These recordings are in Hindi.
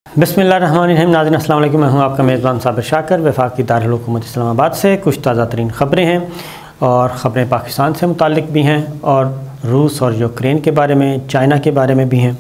बिस्मिल्लाहिर्रहमानिर्रहीम। नाज़रीन अस्सलाम वालेकुम। मैं हूं आपका मेज़बान साबिर शाकर। वफाकी दारुल हुकूमत इस्लामाबाद से कुछ ताज़ा तरीन ख़बरें हैं और ख़बरें पाकिस्तान से मुताल्लिक़ भी हैं और रूस और यूक्रेन के बारे में, चाइना के बारे में भी हैं।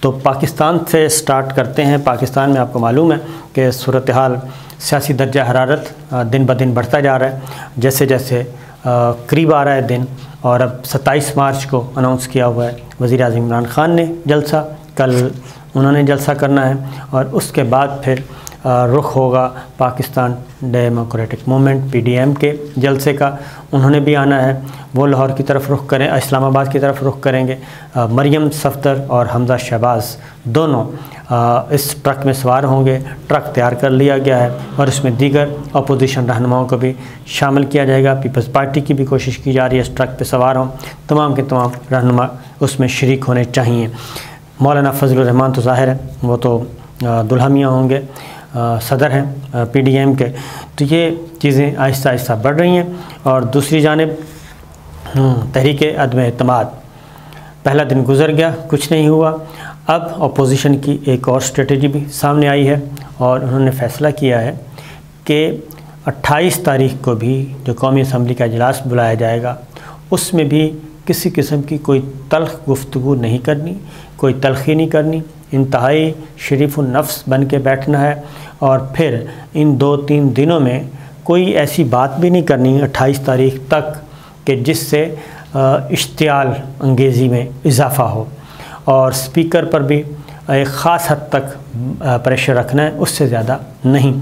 तो पाकिस्तान से स्टार्ट करते हैं। पाकिस्तान में आपको मालूम है कि सूरत हाल सियासी दर्जा हरारत दिन ब दिन बढ़ता जा रहा है। जैसे जैसे करीब आ रहा है दिन, और अब 27 मार्च को अनाउंस किया हुआ है वज़ीर आज़म इमरान ख़ान ने जलसा। कल उन्होंने जलसा करना है और उसके बाद फिर रुख होगा पाकिस्तान डेमोक्रेटिक मूवमेंट PDM के जलसे का। उन्होंने भी आना है, वो लाहौर की तरफ रुख करें, इस्लामाबाद की तरफ रुख करेंगे। मरियम सफ़दर और हमज़ा शहबाज दोनों इस ट्रक में सवार होंगे। ट्रक तैयार कर लिया गया है और इसमें दीगर अपोजिशन रहनुमाओं को भी शामिल किया जाएगा। पीपल्स पार्टी की भी कोशिश की जा रही है इस ट्रक पर सवार हों। तमाम के तमाम रहनुमा उसमें शरीक होने चाहिए। मौलाना फजलुर रहमान तो ज़ाहिर है वो तो दुल्हा मियाँ होंगे, सदर हैं PDM के। तो ये चीज़ें आहिस्ता आहिस्ता बढ़ रही हैं। और दूसरी जानिब तहरीक अदम एतमाद, पहला दिन गुजर गया, कुछ नहीं हुआ। अब अपोजिशन की एक और स्ट्रेटजी भी सामने आई है और उन्होंने फ़ैसला किया है कि 28 तारीख को भी जो कौमी असम्बली का इजलास बुलाया जाएगा उसमें भी किसी किस्म की कोई तल्ख़ गुफ्तगू नहीं करनी, कोई तलख़ी नहीं करनी। इंतहाई शरीफ़ नफ्स बन के बैठना है और फिर इन 2-3 दिनों में कोई ऐसी बात भी नहीं करनी 28 तारीख तक कि जिससे इश्तियाल अंगेज़ी में इजाफ़ा हो। और स्पीकर पर भी एक ख़ास हद तक प्रेशर रखना है, उससे ज़्यादा नहीं।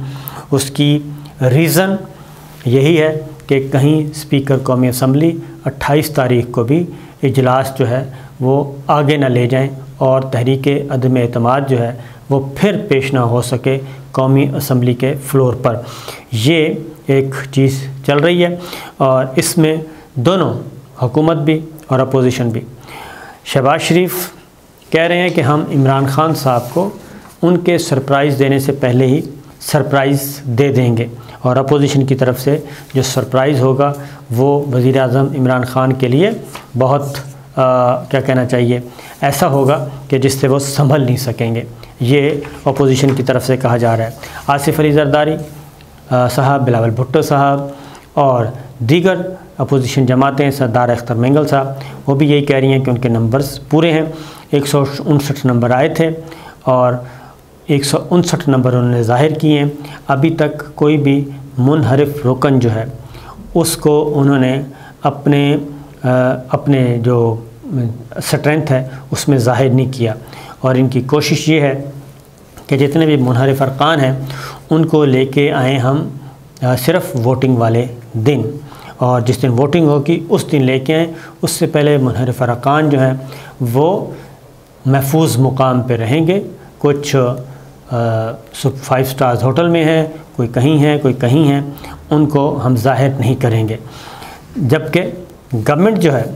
उसकी रीज़न यही है कि कहीं स्पीकर कौमी असम्बली 28 तारीख को भी इजलास जो है वो आगे ना ले जाएं और तहरीक अदम एतमाद जो है वो फिर पेश ना हो सके कौमी असम्बली के फ्लोर पर। ये एक चीज़ चल रही है और इसमें दोनों हुकूमत भी और अपोजिशन भी। शहबाज शरीफ कह रहे हैं कि हम इमरान ख़ान साहब को उनके सरप्राइज़ देने से पहले ही सरप्राइज़ दे देंगे और अपोजिशन की तरफ से जो सरप्राइज़ होगा वो वज़ीर आज़म इमरान ख़ान के लिए बहुत क्या कहना चाहिए, ऐसा होगा कि जिससे वो संभल नहीं सकेंगे। ये अपोजिशन की तरफ से कहा जा रहा है। आसिफ अली ज़रदारी साहब, बिलावल भुट्टो साहब और दीगर अपोजिशन जमातें, सरदार अख्तर मेंगल साहब, वो भी यही कह रही हैं कि उनके नंबर्स पूरे हैं। 159 नंबर आए थे और 159 नंबर उन्होंने ज़ाहिर किए हैं। अभी तक कोई भी मुनहरिफ रुकन जो है उसको उन्होंने अपने जो स्ट्रेंथ है उसमें ज़ाहिर नहीं किया। और इनकी कोशिश ये है कि जितने भी मुनहरिफ अरकान हैं उनको लेके आए हम सिर्फ़ वोटिंग वाले दिन, और जिस दिन वोटिंग होगी उस दिन लेके आएँ। उससे पहले मुनहरिफ अरकान जो हैं वो महफूज मुकाम पे रहेंगे। कुछ 5 स्टार्स होटल में हैं, कोई कहीं हैं, कोई कहीं हैं, उनको हम ज़ाहिर नहीं करेंगे। जबकि गवर्नमेंट जो है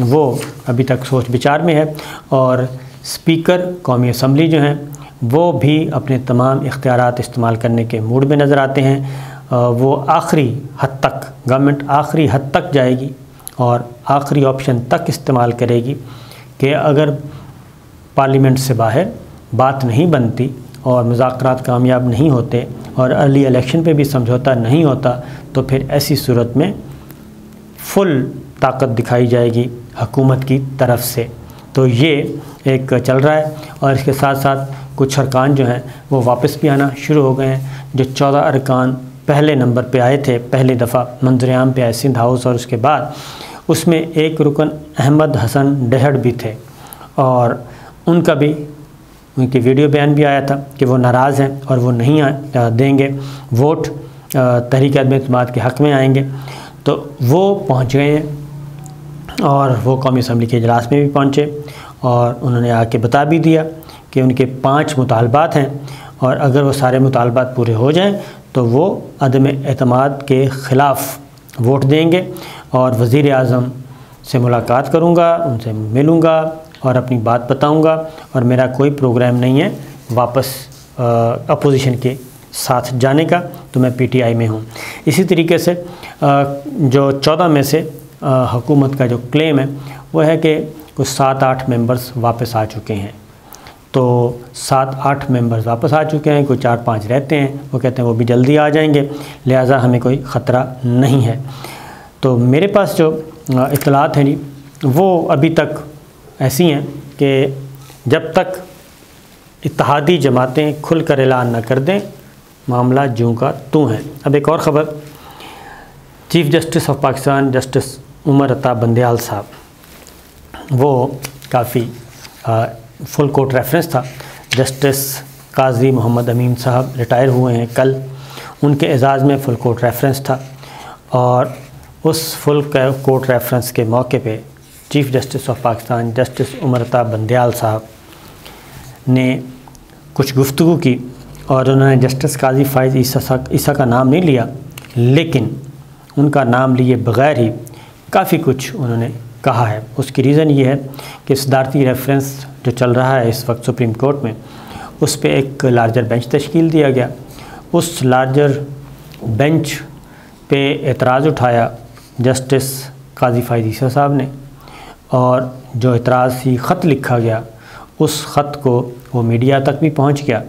वो अभी तक सोच विचार में है और स्पीकर कौमी असम्बली जो हैं वो भी अपने तमाम इख्तियारात इस्तेमाल करने के मूड में नज़र आते हैं। वो आखिरी हद तक, गवर्नमेंट आखिरी हद तक जाएगी और आखिरी ऑप्शन तक इस्तेमाल करेगी कि अगर पार्लियामेंट से बाहर बात नहीं बनती और मुज़ाकरात कामयाब नहीं होते और अर्ली इलेक्शन पे भी समझौता नहीं होता तो फिर ऐसी सूरत में फुल ताकत दिखाई जाएगी हुकूमत की तरफ से। तो ये एक चल रहा है और इसके साथ साथ कुछ अरकान जो हैं वो वापस भी आना शुरू हो गए हैं। जो 14 अरकान पहले नंबर पे आए थे, पहली दफ़ा मंजूर-ए-आम पे आए सिंध हाउस, और उसके बाद उसमें एक रुकन अहमद हसन डहड़ भी थे और उनका भी, उनकी वीडियो बयान भी आया था कि वो नाराज़ हैं और वो नहीं देंगे वोट, तहरीक अदम एतमाद के हक़ में आएंगे। तो वो पहुंच गए हैं और वो कौमी असम्बली के इजलास में भी पहुंचे और उन्होंने आके बता भी दिया कि उनके 5 मुतालबात हैं और अगर वो सारे मुतालबात पूरे हो जाएं तो वो अदम एतमाद के ख़िलाफ़ वोट देंगे। और वज़ीर आज़म से मुलाकात करूँगा, उनसे मिलूँगा और अपनी बात बताऊँगा और मेरा कोई प्रोग्राम नहीं है वापस अपोजिशन के साथ जाने का, तो मैं PTI में हूँ। इसी तरीके से जो 14 में से हुकूमत का जो क्लेम है वो है कि कुछ 7-8 मेंबर्स वापस आ चुके हैं। तो 7-8 मेंबर्स वापस आ चुके हैं, कोई 4-5 रहते हैं, वो कहते हैं वो भी जल्दी आ जाएंगे, लिहाजा हमें कोई ख़तरा नहीं है। तो मेरे पास जो इत्तलात हैं जी वो अभी तक ऐसी हैं कि जब तक इत्तेहादी जमातें खुल कर ऐलान न कर दें, मामला जूं का तूं है। अब एक और ख़बर, chief justice of Pakistan justice Umar Ata Bandial साहब, वो काफ़ी फुल कोर्ट रेफरेंस था। जस्टिस काजी मोहम्मद अमीन साहब रिटायर हुए हैं कल, उनके एजाज़ में फुल कोर्ट रेफरेंस था, और उस फुल कोर्ट रेफरेंस के मौके पे chief justice of Pakistan justice Umar Ata Bandial साहब ने कुछ गुफ्तगू की, और उन्होंने जस्टिस काजी फ़ाइज़ ईसा का नाम नहीं लिया, लेकिन उनका नाम लिए बग़ैर ही काफ़ी कुछ उन्होंने कहा है। उसकी रीज़न ये है कि सदारती रेफरेंस जो चल रहा है इस वक्त सुप्रीम कोर्ट में, उस पे एक लार्जर बेंच तश्कील दिया गया। उस लार्जर बेंच पे एतराज़ उठाया जस्टिस काजी फ़ाइज़ ईसा साहब ने, और जो एतराज़ी ख़त लिखा गया उस ख़त को वो मीडिया तक भी पहुंच गया,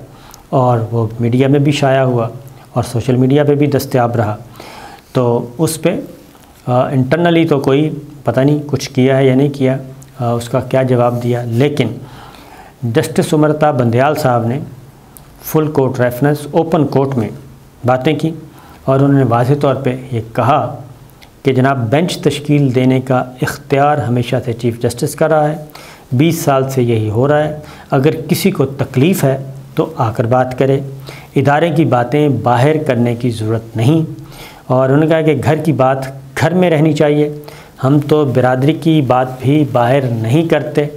और वो मीडिया में भी शाया हुआ और सोशल मीडिया पे भी दस्तयाब रहा। तो उस पे इंटरनली तो कोई पता नहीं कुछ किया है या नहीं किया, उसका क्या जवाब दिया, लेकिन जस्टिस उमर अता बंदयाल साहब ने full court reference open court में बातें की, और उन्होंने वाज़ेह तौर पे ये कहा कि जनाब बेंच तश्कील देने का इख्तियार हमेशा से चीफ़ जस्टिस का रहा है, 20 साल से यही हो रहा है, अगर किसी को तकलीफ़ है तो आकर बात करे, इदारे की बातें बाहर करने की ज़रूरत नहीं। और उन्होंने कहा कि घर की बात घर में रहनी चाहिए, हम तो बिरादरी की बात भी बाहर नहीं करते।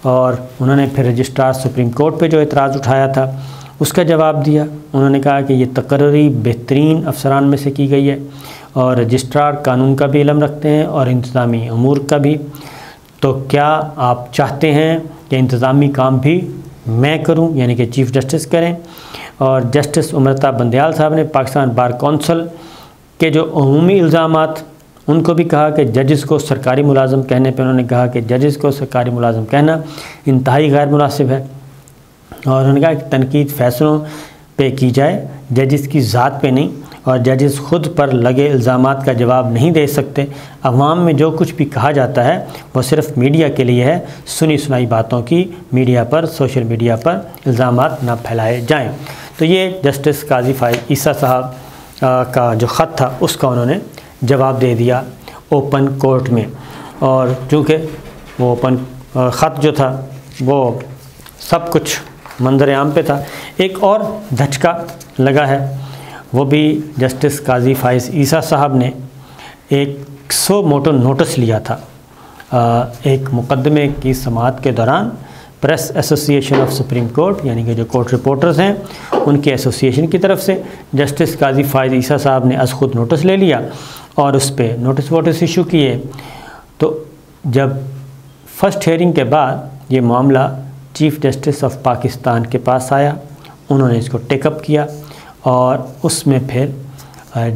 और उन्होंने फिर रजिस्ट्रार सुप्रीम कोर्ट पे जो एतराज़ उठाया था उसका जवाब दिया। उन्होंने कहा कि ये तकर्री बेहतरीन अफसरान में से की गई है, और रजिस्ट्रार कानून का भी इल्म रखते हैं और इंतज़ामी अमूर का भी, तो क्या आप चाहते हैं कि इंतज़ामी काम भी मैं करूं, यानी कि चीफ़ जस्टिस करें। और जस्टिस उमर अता बंदयाल साहब ने पाकिस्तान बार कौंसिल के जो अमूमी इल्ज़ामात, उनको भी कहा कि जजेस को सरकारी मुलाजम कहने पे उन्होंने कहा कि जजेस को सरकारी मुलाजम कहना इंतहाई गैर मुनासिब है। और उन्होंने कहा कि तनकीद फ़ैसलों पे की जाए, जजेस की ज़ात पे नहीं, और जजेस ख़ुद पर लगे इल्ज़ामात का जवाब नहीं दे सकते। अवाम में जो कुछ भी कहा जाता है वो सिर्फ मीडिया के लिए है, सुनी सुनाई बातों की मीडिया पर, सोशल मीडिया पर इल्ज़ामात ना फैलाए जाएं। तो ये जस्टिस काजी फ़ाइज़ ईसा साहब का जो ख़त था उसका उन्होंने जवाब दे दिया ओपन कोर्ट में। और चूँकि वो ओपन ख़त जो था वो सब कुछ मंजर आम पे था, एक और धचका लगा है, वो भी जस्टिस काजी फ़ाइज़ ईसा साहब ने एक सो मोटो नोटिस लिया था एक मुकदमे की समाअत के दौरान। Press association of supreme court, यानी कि जो कोर्ट रिपोर्टर्स हैं उनके एसोसिएशन की तरफ से जस्टिस काजी फ़ाइज़ ईसा साहब ने अज़ खुद नोटिस ले लिया और उस पर नोटिस वोटिस इशू किए। तो जब फर्स्ट हेयरिंग के बाद ये मामला चीफ़ जस्टिस ऑफ पाकिस्तान के पास आया, उन्होंने इसको टेकअप किया, और उसमें फिर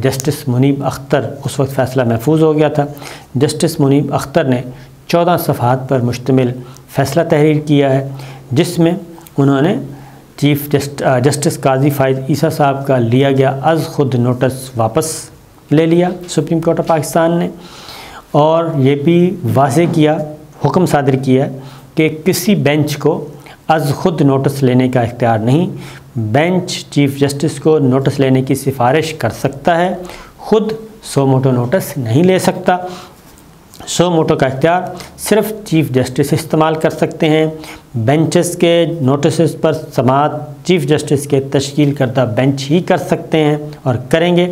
जस्टिस मुनीब अख्तर, उस वक्त फ़ैसला महफूज हो गया था, जस्टिस मुनीब अख्तर ने 14 सफ़हात पर मुश्तमिल फ़ैसला तहरीर किया है, जिसमें उन्होंने चीफ़ जस्टिस काजी फ़ाइज़ ईसा साहब का लिया गया अज़ खुद नोटिस वापस ले लिया सुप्रीम कोर्ट ऑफ पाकिस्तान ने, और ये भी वाज़ेह किया, हुक्म सादर किया कि किसी बेंच को अज़ खुद नोटिस लेने का इख्तियार नहीं। बेंच चीफ़ जस्टिस को नोटिस लेने की सिफारिश कर सकता है, ख़ुद सो मोटो नोटिस नहीं ले सकता। सो मोटो का इख्तियार सिर्फ चीफ़ जस्टिस इस्तेमाल कर सकते हैं। बेंचेस के नोटिस पर समाअत चीफ़ जस्टिस के तश्कील करदा बेंच ही कर सकते हैं और करेंगे।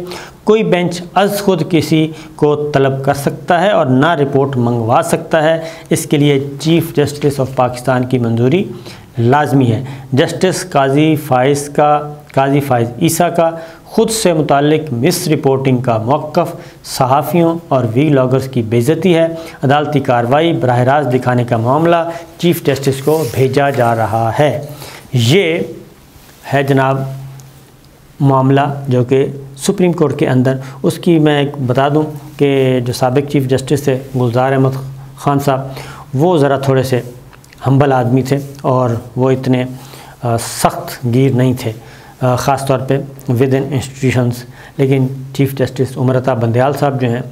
कोई बेंच अज़ खुद किसी को तलब कर सकता है और ना रिपोर्ट मंगवा सकता है, इसके लिए चीफ़ जस्टिस ऑफ पाकिस्तान की मंजूरी लाजमी है। जस्टिस काजी फ़ाइज़ ईसा का ख़ुद से मुताल्लिक मिस रिपोर्टिंग का मौक़िफ़ सहाफ़ियों और वीलॉगर्स की बेइज्जती है। अदालती कार्रवाई बराह रास्त दिखाने का मामला चीफ़ जस्टिस को भेजा जा रहा है। ये है जनाब मामला जो कि सुप्रीम कोर्ट के अंदर। उसकी मैं एक बता दूं कि जो साबिक़ चीफ़ जस्टिस है गुलजार अहमद ख़ान साहब, वो ज़रा थोड़े से हम्बल आदमी थे और वो इतने सख्त गिर नहीं थे, ख़ास तौर पे विद इन इंस्टीट्यूशंस। लेकिन चीफ़ जस्टिस उमर अता बंदयाल साहब जो हैं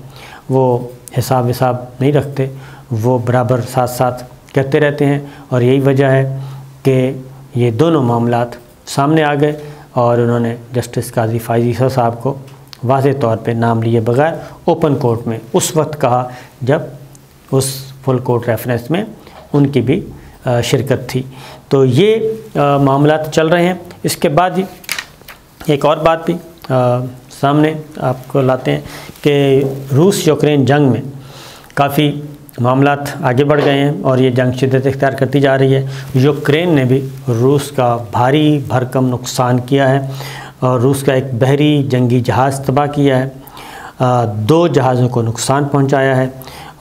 वो हिसाब विसाब नहीं रखते, वो बराबर साथ साथ करते रहते हैं। और यही वजह है कि ये दोनों मामलात सामने आ गए और उन्होंने जस्टिस काजी फ़ाइज़ ईसा साहब को वाज़े तौर पे नाम लिए बगैर ओपन कोर्ट में उस वक्त कहा जब उस फुल कोर्ट रेफरेंस में उनकी भी शिरकत थी। तो ये मामलात चल रहे हैं। इसके बाद ही एक और बात भी सामने आपको लाते हैं कि रूस यूक्रेन जंग में काफ़ी मामलात आगे बढ़ गए हैं और ये जंग शिद्दत इख्तियार करती जा रही है। यूक्रेन ने भी रूस का भारी भरकम नुकसान किया है और रूस का एक बहरी जंगी जहाज़ तबाह किया है, 2 जहाज़ों को नुकसान पहुंचाया है।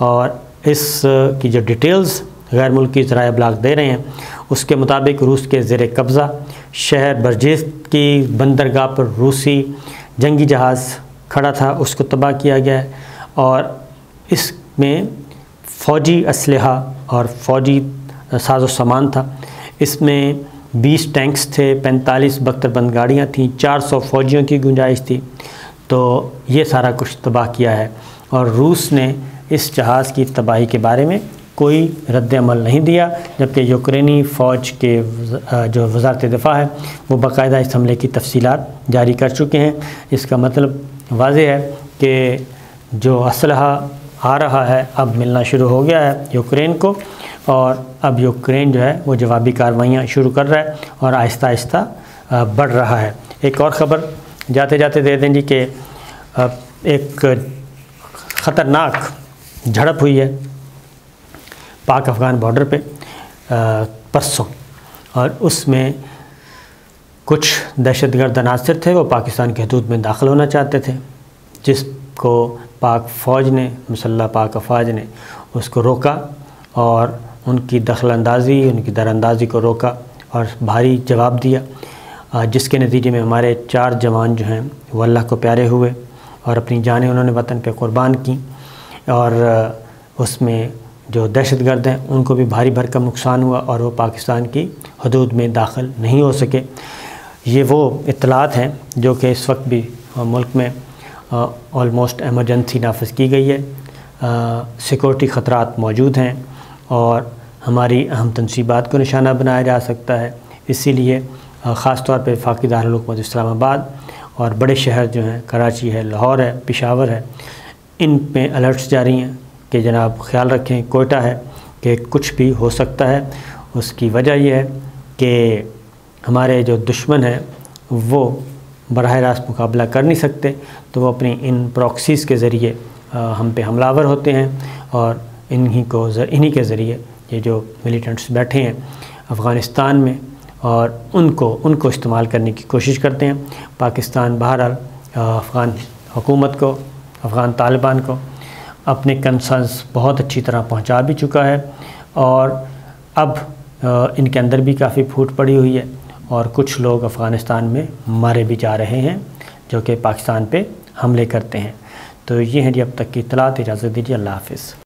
और इस की जो डिटेल्स गैर मुल्की ज़राए इब्लाग दे रहे हैं उसके मुताबिक रूस के ज़ेर कब्ज़ा शहर बर्जेस की बंदरगाह पर रूसी जंगी जहाज़ खड़ा था, उसको तबाह किया गया है। और इसमें फ़ौजी असलहा और फ़ौजी साजो सामान था। इसमें 20 टैंक्स थे, 45 बख्तरबंद गाड़ियाँ थीं, 400 फ़ौजियों की गुंजाइश थी। तो ये सारा कुछ तबाह किया है और रूस ने इस जहाज़ की तबाही के बारे में कोई रद्द अमल नहीं दिया, जबकि यूक्रेनी फ़ौज के जो वज़ारत दिफ़ा है वो बाकायदा इस हमले की तफसीलात जारी कर चुके हैं। इसका मतलब वाज़ेह है कि जो असलहा आ रहा है अब मिलना शुरू हो गया है यूक्रेन को और अब यूक्रेन जो है वो जवाबी कार्रवाइयाँ शुरू कर रहा है और आहिस्ता आहिस्ता बढ़ रहा है। एक और ख़बर जाते जाते दे दें जी कि एक ख़तरनाक झड़प हुई है पाक अफ़गान बॉर्डर पे परसों, और उसमें कुछ दहशतगर्द अनासर थे वो पाकिस्तान की हदूद में दाखिल होना चाहते थे, जिसको पाक फ़ौज ने, मुसल्लह पाक अफ़वाज ने उसको रोका और उनकी दखलंदाजी, उनकी दरअंदाज़ी को रोका और भारी जवाब दिया, जिसके नतीजे में हमारे 4 जवान जो हैं वो अल्लाह को प्यारे हुए और अपनी जानें उन्होंने वतन पे क़ुरबान की। और उसमें जो दहशतगर्द हैं उनको भी भारी भरकम नुकसान हुआ और वो पाकिस्तान की हदूद में दाखिल नहीं हो सके। ये वो इत्तलात हैं जो कि इस वक्त भी मुल्क में ऑलमोस्ट एमरजेंसी नाफिज की गई है। सिक्योरिटी ख़तरात मौजूद हैं और हमारी अहम तनसीबात को निशाना बनाया जा सकता है। इसीलिए ख़ास तौर पे वफाकी दारुल हुकूमत इस्लामाबाद और बड़े शहर जो हैं कराची है, लाहौर है, पेशावर है, इन पे अलर्ट्स जारी हैं कि जनाब ख्याल रखें, कोयटा है कि कुछ भी हो सकता है। उसकी वजह यह है कि हमारे जो दुश्मन हैं वो बराह रास्त मुकाबला कर नहीं सकते, तो वो अपनी इन प्रॉक्सीज़ के ज़रिए हम पे हमलावर होते हैं और इन्हीं के ज़रिए ये जो मिलिटेंट्स बैठे हैं अफ़गानिस्तान में और उनको इस्तेमाल करने की कोशिश करते हैं। पाकिस्तान बहरहाल अफ़गान हुकूमत को, अफ़गान तालिबान को अपने कंसर्न्स बहुत अच्छी तरह पहुंचा भी चुका है और अब इनके अंदर भी काफ़ी फूट पड़ी हुई है और कुछ लोग अफ़गानिस्तान में मारे भी जा रहे हैं जो कि पाकिस्तान पे हमले करते हैं। तो ये है जी अब तक की इत्तलात। इजाज़त दीजिए, अल्लाह हाफ़िज़।